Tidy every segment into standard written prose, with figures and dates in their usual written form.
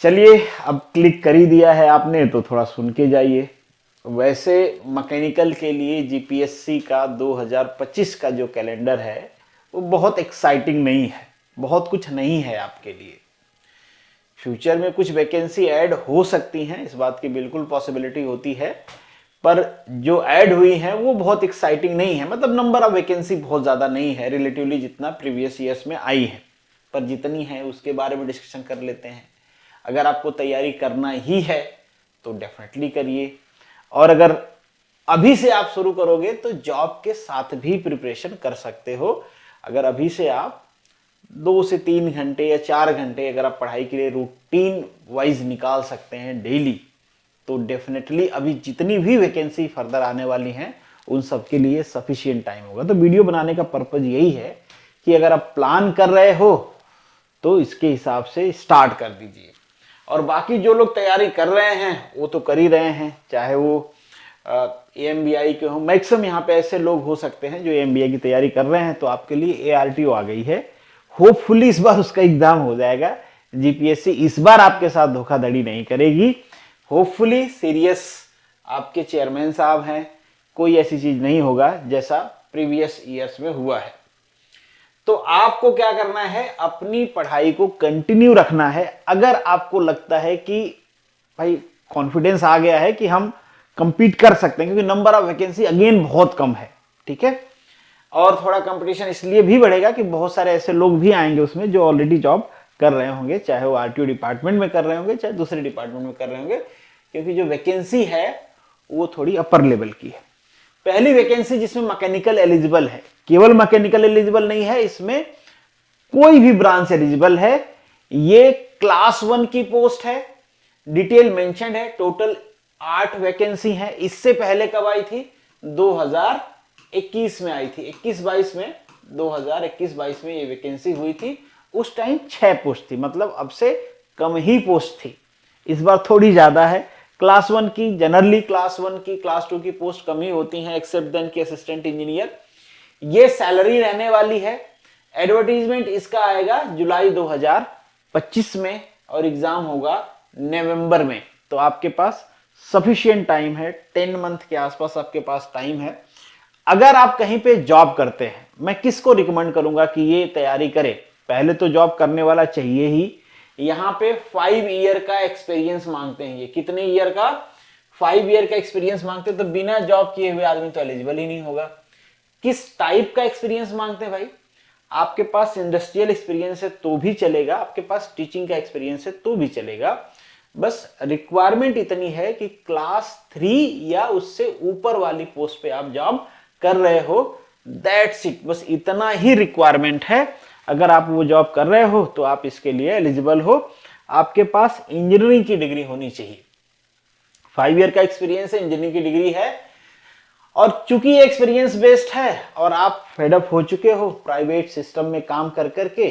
चलिए, अब क्लिक कर ही दिया है आपने तो थोड़ा सुन के जाइए। वैसे मैकेनिकल के लिए जीपीएससी का 2025 का जो कैलेंडर है वो बहुत एक्साइटिंग नहीं है, बहुत कुछ नहीं है आपके लिए। फ्यूचर में कुछ वैकेंसी ऐड हो सकती हैं, इस बात की बिल्कुल पॉसिबिलिटी होती है, पर जो ऐड हुई हैं वो बहुत एक्साइटिंग नहीं है। मतलब नंबर ऑफ वैकेंसी बहुत ज़्यादा नहीं है रिलेटिवली जितना प्रीवियस ईयर्स में आई है, पर जितनी है उसके बारे में डिस्कशन कर लेते हैं। अगर आपको तैयारी करना ही है तो डेफिनेटली करिए, और अगर अभी से आप शुरू करोगे तो जॉब के साथ भी प्रिपरेशन कर सकते हो। अगर अभी से आप 2 से 3 घंटे या 4 घंटे अगर आप पढ़ाई के लिए रूटीन वाइज निकाल सकते हैं डेली, तो डेफिनेटली अभी जितनी भी वैकेंसी फर्दर आने वाली हैं उन सब के लिए सफिशिएंट टाइम होगा। तो वीडियो बनाने का पर्पज यही है कि अगर आप प्लान कर रहे हो तो इसके हिसाब से स्टार्ट कर दीजिए। और बाकी जो लोग तैयारी कर रहे हैं वो तो कर ही रहे हैं, चाहे वो AMBI के हो। मैक्सिमम यहाँ पे ऐसे लोग हो सकते हैं जो AMBI की तैयारी कर रहे हैं, तो आपके लिए ARTO आ गई है। होपफुली इस बार उसका एग्जाम हो जाएगा। जीपीएससी इस बार आपके साथ धोखाधड़ी नहीं करेगी। होपफुली सीरियस आपके चेयरमैन साहब हैं, कोई ऐसी चीज नहीं होगा जैसा प्रीवियस ईयर्स में हुआ है। तो आपको क्या करना है, अपनी पढ़ाई को कंटिन्यू रखना है। अगर आपको लगता है कि भाई कॉन्फिडेंस आ गया है कि हम कंपीट कर सकते हैं, क्योंकि नंबर ऑफ वैकेंसी अगेन बहुत कम है, ठीक है। और थोड़ा कंपटीशन इसलिए भी बढ़ेगा कि बहुत सारे ऐसे लोग भी आएंगे उसमें जो ऑलरेडी जॉब कर रहे होंगे, चाहे वो आरटीओ डिपार्टमेंट में कर रहे होंगे चाहे दूसरे डिपार्टमेंट में कर रहे होंगे, क्योंकि जो वैकेंसी है वो थोड़ी अपर लेवल की है। पहली वैकेंसी जिसमें मैकेनिकल एलिजिबल है, केवल मैकेनिकल एलिजिबल नहीं है, इसमें कोई भी ब्रांच एलिजिबल है। ये क्लास 1 की पोस्ट है, डिटेल मेंशन है। टोटल 8 वैकेंसी है। इससे पहले कब आई थी? 2021 में आई थी, 21-22 में, 2021-22 में ये वैकेंसी हुई थी। उस टाइम 6 पोस्ट थी, मतलब अब से कम ही पोस्ट थी। इस बार थोड़ी ज्यादा है। क्लास 1 की, जनरली क्लास 1 की, क्लास 2 की पोस्ट कम ही होती हैं, एक्सेप्ट देन की असिस्टेंट इंजीनियर। ये सैलरी रहने वाली है। एडवर्टीजमेंट इसका आएगा जुलाई 2025 में और एग्जाम होगा नवंबर में। तो आपके पास सफिशिएंट टाइम है, 10 मंथ के आसपास आपके पास टाइम है। अगर आप कहीं पे जॉब करते हैं, मैं किसको रिकमेंड करूंगा कि ये तैयारी करे? पहले तो जॉब करने वाला चाहिए ही। यहाँ पे 5 ईयर का एक्सपीरियंस मांगते हैं। ये कितने ईयर का? 5 ईयर का एक्सपीरियंस मांगते हैं। तो बिना जॉब किए हुए आदमी तो एलिजिबल ही नहीं होगा। किस टाइप का एक्सपीरियंस मांगते हैं भाई? आपके पास इंडस्ट्रियल एक्सपीरियंस है तो भी चलेगा, आपके पास टीचिंग का एक्सपीरियंस है तो भी चलेगा। बस रिक्वायरमेंट इतनी है कि क्लास 3 या उससे ऊपर वाली पोस्ट पे आप जॉब कर रहे हो, दैट्स इट। बस इतना ही रिक्वायरमेंट है। अगर आप वो जॉब कर रहे हो तो आप इसके लिए एलिजिबल हो। आपके पास इंजीनियरिंग की डिग्री होनी चाहिए। 5 ईयर का एक्सपीरियंस है, इंजीनियरिंग की डिग्री है, और चूंकि एक्सपीरियंस बेस्ड है और आप फेडअप हो चुके हो प्राइवेट सिस्टम में काम कर करके,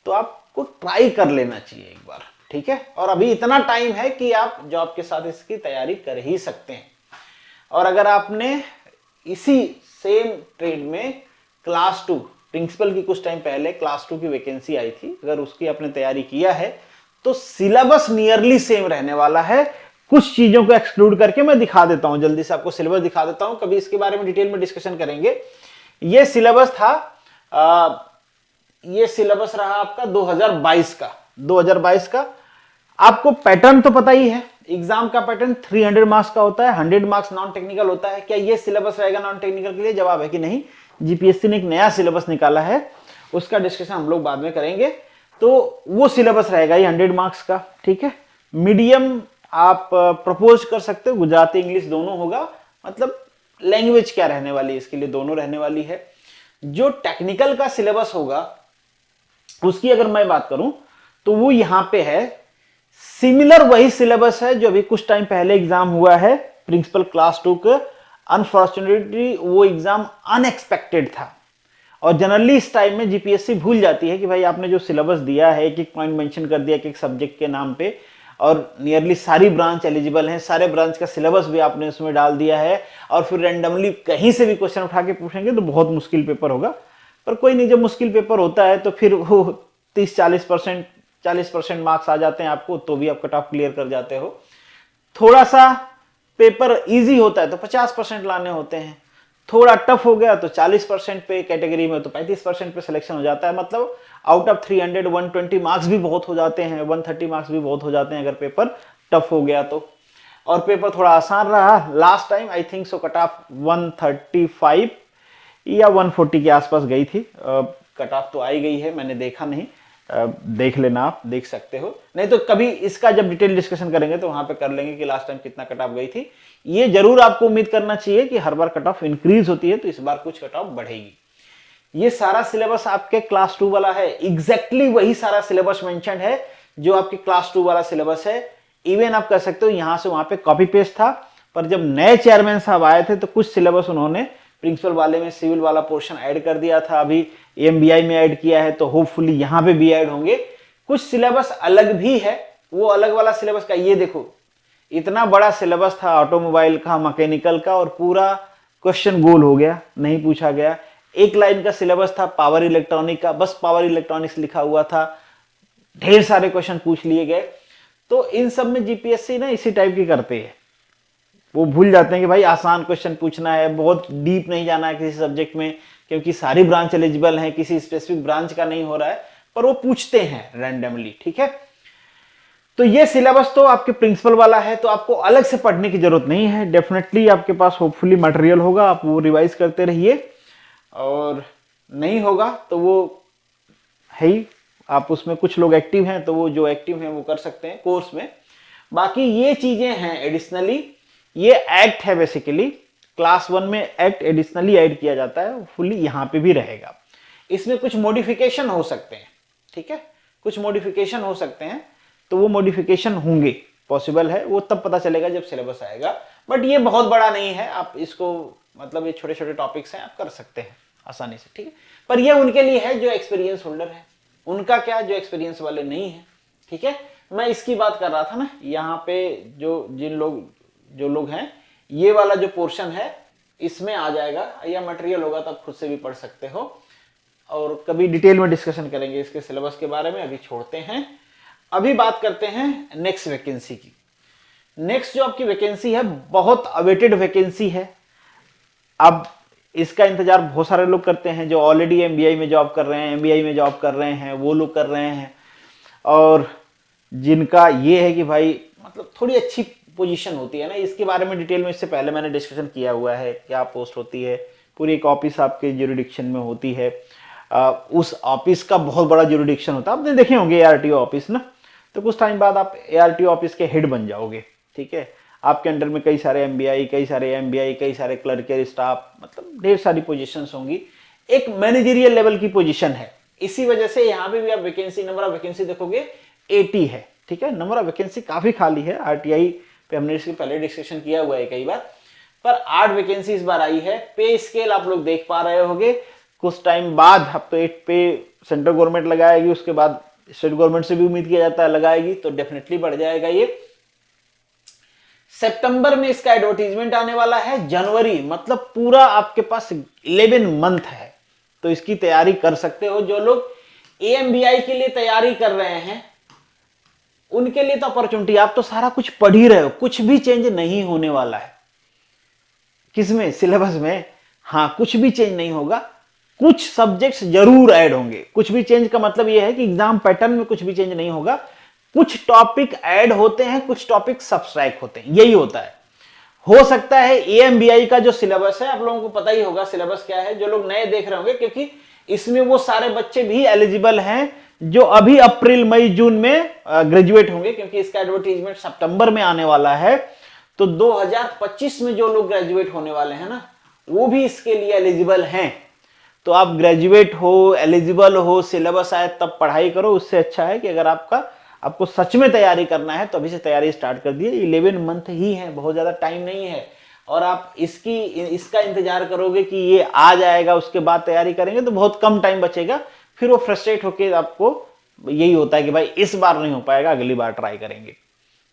तो आपको ट्राई कर लेना चाहिए एक बार, ठीक है। और अभी इतना टाइम है कि आप जॉब के साथ इसकी तैयारी कर ही सकते हैं। और अगर आपने इसी सेम ट्रेड में क्लास 2 प्रिंसिपल की कुछ टाइम पहले क्लास 2 की वैकेंसी आई थी, अगर उसकी आपने तैयारी किया है तो सिलेबस नियरली सेम रहने वाला है। कुछ चीजों को एक्सक्लूड करके मैं दिखा देता हूं, जल्दी से आपको सिलेबस दिखा देता हूं, कभी इसके बारे में डिटेल में डिस्कशन करेंगे। ये सिलेबस था, ये सिलेबस रहा आपका 2022 का। 2022 का आपको पैटर्न तो पता ही है, एग्जाम का पैटर्न 300 मार्क्स का होता है, 100 मार्क्स नॉन टेक्निकल होता है। क्या ये सिलेबस रहेगा नॉन टेक्निकल के लिए? जवाब है कि नहीं। जीपीएससी ने एक नया सिलेबस निकाला है, उसका डिस्कशन हम लोग बाद में करेंगे। तो वो सिलेबस रहेगा ये 100 मार्क्स का, ठीक है। मीडियम आप प्रपोज कर सकते हो, गुजराती इंग्लिश दोनों होगा। मतलब लैंग्वेज क्या रहने वाली है इसके लिए? दोनों रहने वाली है। जो टेक्निकल का सिलेबस होगा उसकी अगर मैं बात करूं तो वो यहां पे है, सिमिलर वही सिलेबस है जो अभी कुछ टाइम पहले एग्जाम हुआ है प्रिंसिपल क्लास 2 का। अनफॉर्चुनेटली वो एग्जाम अनएक्सपेक्टेड था, और जनरली इस टाइम में जीपीएससी भूल जाती है कि भाई आपने जो सिलेबस दिया है, एक एक पॉइंट मेंशन कर दिया कि एक सब्जेक्ट के नाम पे, और नियरली सारी ब्रांच एलिजिबल हैं, सारे ब्रांच का सिलेबस भी आपने उसमें डाल दिया है, और फिर रैंडमली कहीं से भी क्वेश्चन उठा के पूछेंगे तो बहुत मुश्किल पेपर होगा। पर कोई नहीं, जब मुश्किल पेपर होता है तो फिर वो 30-40% 40% मार्क्स आ जाते हैं आपको तो भी आप कट ऑफ क्लियर कर जाते हो। थोड़ा सा पेपर इजी होता है तो 50% लाने होते हैं, थोड़ा टफ हो गया तो 40% पे कैटेगरी में तो 35% पे सिलेक्शन हो जाता है। मतलब आउट ऑफ 300 120 मार्क्स भी बहुत हो जाते हैं, 130 मार्क्स भी बहुत हो जाते हैं अगर पेपर टफ हो गया तो। और पेपर थोड़ा आसान रहा last time, I think so cut off 135 या 140 के आसपास गई थी। कट ऑफ तो आई गई है, मैंने देखा नहीं, देख लेना, आप देख सकते हो, नहीं तो कभी इसका जब डिटेल डिस्कशन करेंगे तो वहां पे कर लेंगे कि लास्ट टाइम कितना कट ऑफ गई थी। ये जरूर आपको उम्मीद करना चाहिए कि हर बार कट ऑफ इंक्रीज होती है तो इस बार कुछ कट ऑफ बढ़ेगी। ये सारा सिलेबस आपके क्लास 2 वाला है, एग्जैक्टली वही सारा सिलेबस मेंशन है जो आपके क्लास 2 वाला सिलेबस है। इवन आप कह सकते हो यहां से वहां पे कॉपी पेस्ट था, पर जब नए चेयरमैन साहब आए थे तो कुछ सिलेबस उन्होंने प्रिंसिपल वाले में सिविल वाला पोर्शन ऐड कर दिया था, अभी एमबीआई में ऐड किया है तो होपफुली यहां पे भी ऐड होंगे। कुछ सिलेबस अलग भी है, वो अलग वाला सिलेबस का, ये देखो इतना बड़ा सिलेबस था ऑटोमोबाइल का, मैकेनिकल का, और पूरा क्वेश्चन गोल हो गया, नहीं पूछा गया। एक लाइन का सिलेबस था पावर इलेक्ट्रॉनिक का, बस पावर इलेक्ट्रॉनिक्स लिखा हुआ था, ढेर सारे क्वेश्चन पूछ लिए गए। तो इन सब में जीपीएससी ना इसी टाइप की करते हैं, वो भूल जाते हैं कि भाई आसान क्वेश्चन पूछना है, बहुत डीप नहीं जाना है किसी सब्जेक्ट में, क्योंकि सारी ब्रांच एलिजिबल है, किसी स्पेसिफिक ब्रांच का नहीं हो रहा है, पर वो पूछते हैं रैंडमली, ठीक है। तो ये सिलेबस तो आपके प्रिंसिपल वाला है, तो आपको अलग से पढ़ने की जरूरत नहीं है। डेफिनेटली आपके पास होपफुली मटेरियल होगा, आप वो रिवाइज करते रहिए, और नहीं होगा तो वो है ही, आप उसमें कुछ लोग एक्टिव हैं तो वो जो एक्टिव हैं वो कर सकते हैं कोर्स में। बाकी ये चीजें हैं एडिशनली, ये एक्ट है बेसिकली, क्लास 1 में एक्ट एडिशनली ऐड किया जाता है, फुली यहां पे भी रहेगा। इसमें कुछ मॉडिफिकेशन हो सकते हैं, ठीक है, कुछ मॉडिफिकेशन हो सकते हैं, तो वो मॉडिफिकेशन होंगे, पॉसिबल है, वो तब पता चलेगा जब सिलेबस आएगा। बट ये बहुत बड़ा नहीं है, आप इसको मतलब ये छोटे छोटे टॉपिक्स हैं, आप कर सकते हैं आसानी से, ठीक है। पर ये उनके लिए है जो एक्सपीरियंस होल्डर है, उनका क्या जो एक्सपीरियंस वाले नहीं है, ठीक है। मैं इसकी बात कर रहा था ना, यहाँ पे जो लोग हैं, ये वाला जो पोर्शन है इसमें आ जाएगा, या मटेरियल होगा तो आप खुद से भी पढ़ सकते हो, और कभी डिटेल में डिस्कशन करेंगे इसके सिलेबस के बारे में। अभी छोड़ते हैं, अभी बात करते हैं नेक्स्ट वैकेंसी की। नेक्स्ट जो आपकी वैकेंसी है बहुत अवेटेड वैकेंसी है, अब इसका इंतजार बहुत सारे लोग करते हैं, जो ऑलरेडी एमबीआई में जॉब कर रहे हैं, एमबीआई में जॉब कर रहे हैं, वो लोग कर रहे हैं, और जिनका ये है कि भाई मतलब थोड़ी अच्छी पोजीशन होती है ना, इसके बारे में डिटेल में इससे पहले मैंने डिस्कशन किया हुआ है, क्या पोस्ट होती है, पूरी एक ऑफिस आपके ज्यूरिडिक्शन में होती है, उस ऑफिस का बहुत बड़ा ज्यूरिडिक्शन होता है, आपने देखे होंगे एआरटीओ ऑफिस ना, तो कुछ टाइम बाद आप एआरटीओ ऑफिस के हेड बन जाओगे, ठीक है। आपके अंडर में कई सारे एमबीआई, कई सारे एमबीआई, कई सारे क्लर्कल स्टाफ, मतलब ढेर सारी पोजीशंस होंगी, एक मैनेजरियल लेवल की पोजीशन है। इसी वजह से यहाँ पे भी आप वैकेंसी, नंबर ऑफ वैकेंसी देखोगे 80 है, ठीक है, नंबर ऑफ वैकेंसी काफी खाली है। आरटीआई पे हमने इसके पहले डिस्कशन किया हुआ है कई बार, पर 8 वैकेंसी इस बार आई है। पे स्केल आप लोग देख पा रहे होंगे, कुछ टाइम बाद अब तो 8 पे सेंट्रल गवर्नमेंट लगाएगी, उसके बाद स्टेट गवर्नमेंट से भी उम्मीद किया जाता है लगाएगी, तो डेफिनेटली बढ़ जाएगा ये। सितंबर में इसका एडवर्टीजमेंट आने वाला है, जनवरी मतलब पूरा आपके पास 11 मंथ है, तो इसकी तैयारी कर सकते हो। जो लोग एएमबीआई के लिए तैयारी कर रहे हैं उनके लिए तो अपॉर्चुनिटी, आप तो सारा कुछ पढ़ ही रहे हो, कुछ भी चेंज नहीं होने वाला है किसमें, सिलेबस में, हाँ कुछ भी चेंज नहीं होगा, कुछ सब्जेक्ट्स जरूर ऐड होंगे। कुछ भी चेंज का मतलब यह है कि एग्जाम पैटर्न में कुछ भी चेंज नहीं होगा, कुछ टॉपिक ऐड होते हैं, कुछ टॉपिक सब्सट्रैक्ट होते हैं, यही होता है। हो सकता है एएमबीआई का जो सिलेबस है, आप लोगों को पता ही होगा सिलेबस क्या है, जो लोग नए देख रहे होंगे, क्योंकि इसमें वो सारे बच्चे भी एलिजिबल हैं जो अभी अप्रैल मई जून में ग्रेजुएट होंगे, क्योंकि इसका एडवर्टीजमेंट सितंबर में आने वाला है। तो 2025 में जो लोग ग्रेजुएट होने वाले हैं ना, वो भी इसके लिए एलिजिबल हैं। तो आप ग्रेजुएट हो, एलिजिबल हो, सिलेबस आए तब पढ़ाई करो, उससे अच्छा है कि अगर आपको सच में तैयारी करना है तो अभी से तैयारी स्टार्ट कर दिए। 11 मंथ ही है, बहुत ज्यादा टाइम नहीं है, और आप इसका इंतजार करोगे कि ये आ जाएगा उसके बाद तैयारी करेंगे तो बहुत कम टाइम बचेगा, फिर वो फ्रस्ट्रेट होके आपको यही होता है कि भाई इस बार नहीं हो पाएगा, अगली बार ट्राई करेंगे।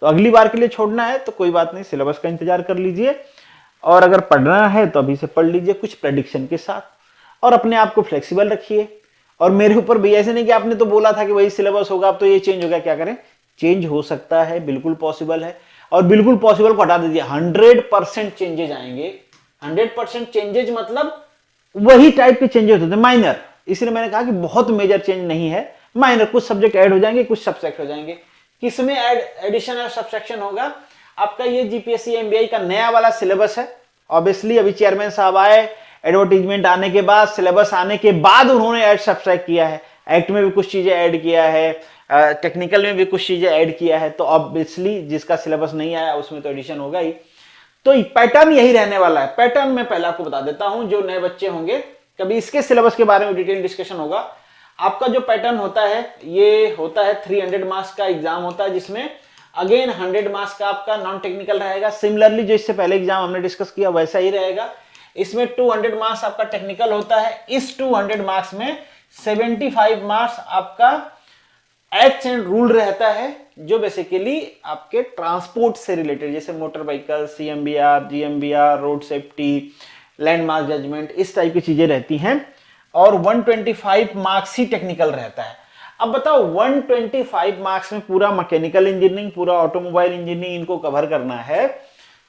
तो अगली बार के लिए छोड़ना है तो कोई बात नहीं, सिलेबस का इंतजार कर लीजिए, और अगर पढ़ना है तो अभी से पढ़ लीजिए कुछ प्रेडिक्शन के साथ, और अपने आप को फ्लेक्सिबल रखिए, और मेरे ऊपर भी ऐसे नहीं कि आपने तो बोला था कि वही सिलेबस होगा, अब तो ये चेंज हो गया, क्या करें? चेंज हो सकता है, बिल्कुल पॉसिबल है। और बिल्कुल पॉसिबल को हटा दीजिए, 100% चेंजेज आएंगे। 100% चेंजेज मतलब वही टाइप के चेंजेस होते हैं, माइनर। इसलिए मैंने कहा कि बहुत मेजर चेंज नहीं है, माइनर। कुछ सब्जेक्ट ऐड हो जाएंगे, कुछ सब्जेक्ट हो जाएंगे। किसमें एडिशन और सब्सट्रैक्शन होगा? आपका ये जीपीएससी एमबीआई का नया वाला सिलेबस है। ऑब्वियसली अभी चेयरमैन साहब आए, एडवर्टीजमेंट आने के बाद, सिलेबस आने के बाद उन्होंने ऐड सब्सट्रैक्ट किया है। एक्ट में भी कुछ चीजें ऐड किया है, टेक्निकल में भी कुछ चीजें ऐड किया है। तो ऑब्वियसली जिसका सिलेबस नहीं आया उसमें तो एडिशन होगा ही। तो पैटर्न यही रहने वाला है। पैटर्न मैं पहले आपको बता देता हूं, जो नए बच्चे होंगे, कभी इसके सिलेबस के बारे में डिटेल डिस्कशन होगा। आपका जो पैटर्न होता है, ये होता है 300 मार्क्स का एग्जाम होता है, जिसमें अगेन 100 मार्क्स का आपका नॉन टेक्निकल रहेगा। सिमिलरली जो इससे पहले एग्जाम हमने डिस्कस किया वैसा ही रहेगा। इसमें 200 मार्क्स आपका टेक्निकल होता है। इस 200 मार्क्स में 75 मार्क्स आपका एक्ट एंड रूल रहता है, जो बेसिकली आपके ट्रांसपोर्ट से रिलेटेड, जैसे motor vehicle, CMBR, GMBR, road safety, landmark judgement, इस टाइप की चीजें रहती हैं। और 125 मार्क्स ही टेक्निकल रहता है। अब बताओ 125 मार्क्स में पूरा मैकेनिकल इंजीनियरिंग, पूरा ऑटोमोबाइल इंजीनियरिंग इनको कवर करना है,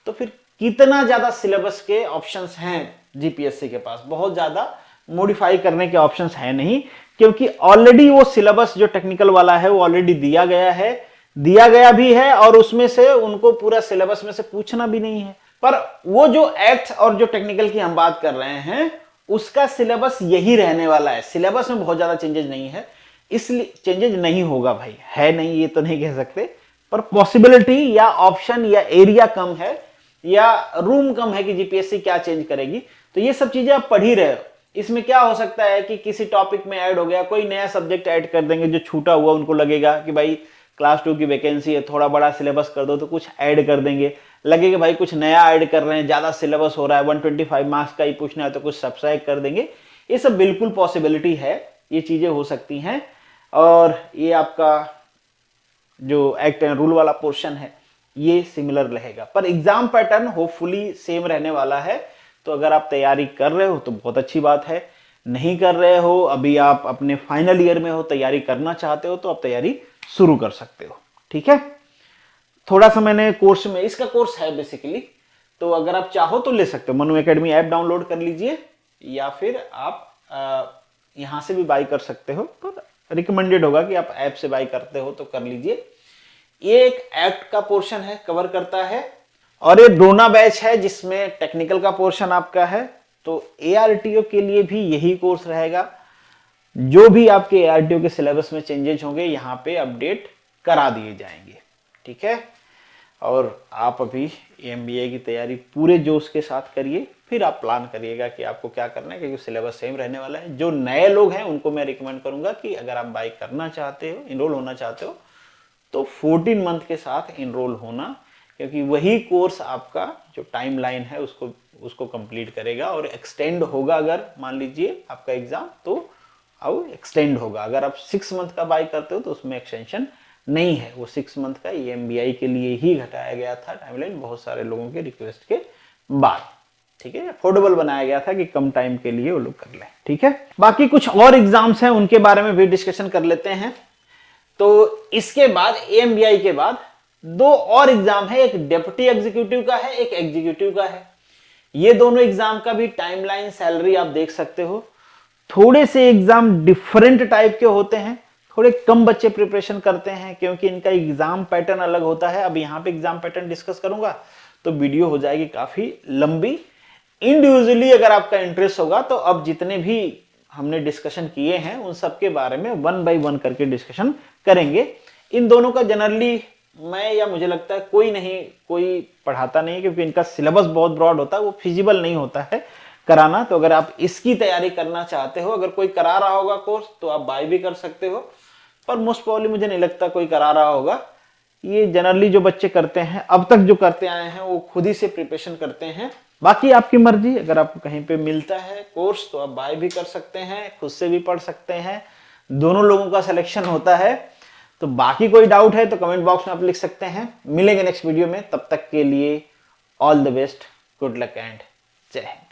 तो फिर कितना ज्यादा सिलेबस के ऑप्शंस हैं जीपीएससी के पास? बहुत ज्यादा मॉडिफाई करने के ऑप्शंस है नहीं, क्योंकि ऑलरेडी वो सिलेबस जो टेक्निकल वाला है वो ऑलरेडी दिया गया है, दिया गया भी है, और उसमें से उनको पूरा सिलेबस में से पूछना भी नहीं है। पर वो जो एक्ट और जो टेक्निकल की हम बात कर रहे हैं, उसका सिलेबस यही रहने वाला है। सिलेबस में बहुत ज्यादा चेंजेस नहीं है, इसलिए चेंजेस नहीं होगा भाई, है नहीं, ये तो नहीं कह सकते, पर पॉसिबिलिटी या ऑप्शन या एरिया कम है या रूम कम है कि जीपीएससी क्या चेंज करेगी। तो ये सब चीजें आप पढ़ ही रहे हो। इसमें क्या हो सकता है कि किसी टॉपिक में ऐड हो गया, कोई नया सब्जेक्ट ऐड कर देंगे, जो छूटा हुआ उनको लगेगा कि भाई क्लास 2 की वैकेंसी है, थोड़ा बड़ा सिलेबस कर दो, तो कुछ ऐड कर देंगे। लगेगा भाई कुछ नया ऐड कर रहे हैं, ज्यादा सिलेबस हो रहा है, 125 मार्क्स का ही पूछना है, तो कुछ सब्सट्रैक्ट कर देंगे। ये सब बिल्कुल पॉसिबिलिटी है, ये चीजें हो सकती हैं। और ये आपका जो एक्ट एंड रूल वाला पोर्शन है ये सिमिलर रहेगा, पर एग्जाम पैटर्न होपफुली सेम रहने वाला है। तो अगर आप तैयारी कर रहे हो तो बहुत अच्छी बात है, नहीं कर रहे हो, अभी आप अपने फाइनल ईयर में हो, तैयारी करना चाहते हो, तो आप तैयारी शुरू कर सकते हो। ठीक है, थोड़ा सा मैंने कोर्स में, इसका कोर्स है बेसिकली, तो अगर आप चाहो तो ले सकते हो। मनु एकेडमी ऐप डाउनलोड कर लीजिए, या फिर आप यहां से भी बाई कर सकते हो, पर रिकमेंडेड होगा कि आप ऐप से बाई करते हो तो कर लीजिए। ये एक एक्ट का पोर्शन है, कवर करता है, और ये ड्रोना बैच है जिसमें टेक्निकल का पोर्शन आपका है। तो एआरटीओ के लिए भी यही कोर्स रहेगा। जो भी आपके एआरटीओ के सिलेबस में चेंजेस होंगे यहाँ पे अपडेट करा दिए जाएंगे। ठीक है, और आप अभी एमबीए की तैयारी पूरे जोश के साथ करिए, फिर आप प्लान करिएगा कि आपको क्या करना है, क्योंकि सिलेबस सेम रहने वाला है। जो नए लोग हैं उनको मैं रिकमेंड करूंगा कि अगर आप बाई करना चाहते हो, इनरोल होना चाहते हो, तो 14 मंथ के साथ इनरोल होना, क्योंकि वही कोर्स आपका जो टाइमलाइन है उसको कंप्लीट करेगा। और एक्सटेंड होगा, अगर मान लीजिए आपका एग्जाम, तो अब एक्सटेंड होगा। अगर आप 6 मंथ का बाई करते हो तो उसमें एक्सटेंशन नहीं है, वो 6 मंथ का एमबीआई के लिए ही घटाया गया था टाइमलाइन, बहुत सारे लोगों के रिक्वेस्ट के बाद। ठीक है, अफोर्डेबल बनाया गया था कि कम टाइम के लिए वो लोग कर लें। ठीक है, बाकी कुछ और एग्जाम्स हैं, उनके बारे में भी डिस्कशन कर लेते हैं। तो इसके बाद एमबीआई के बाद 2 और एग्जाम है, एक डेप्यूटी एग्जीक्यूटिव का है, एक एग्जीक्यूटिव का है। ये दोनों एग्जाम का भी टाइमलाइन, सैलरी आप देख सकते हो। थोड़े से एग्जाम डिफरेंट टाइप के होते हैं, थोड़े कम बच्चे प्रिपरेशन करते हैं, क्योंकि इनका एग्जाम पैटर्न अलग होता है। अब यहाँ पे एग्जाम पैटर्न डिस्कस करूंगा तो वीडियो हो जाएगी काफी लंबी। इंडिविजुअली अगर आपका इंटरेस्ट होगा तो अब जितने भी हमने डिस्कशन किए हैं उन सब के बारे में 1 बाय 1 करके डिस्कशन करेंगे। इन दोनों का जनरली मैं, या मुझे लगता है कोई पढ़ाता नहीं, क्योंकि इनका सिलेबस बहुत ब्रॉड होता है, वो फिजिबल नहीं होता है कराना। तो अगर आप इसकी तैयारी करना चाहते हो, अगर कोई करा रहा होगा कोर्स, तो आप बाय भी कर सकते हो, पर मोस्ट प्रोबेबली मुझे नहीं लगता कोई करा रहा होगा। ये जनरली जो बच्चे करते हैं, अब तक जो करते आए हैं, वो खुद ही से प्रिपरेशन करते हैं। बाकी आपकी मर्जी, अगर आपको कहीं पे मिलता है कोर्स तो आप बाय भी कर सकते हैं, खुद से भी पढ़ सकते हैं, दोनों लोगों का सिलेक्शन होता है। तो बाकी कोई डाउट है तो कमेंट बॉक्स में आप लिख सकते हैं। मिलेंगे नेक्स्ट वीडियो में, तब तक के लिए all the best, good luck and जय हिंद।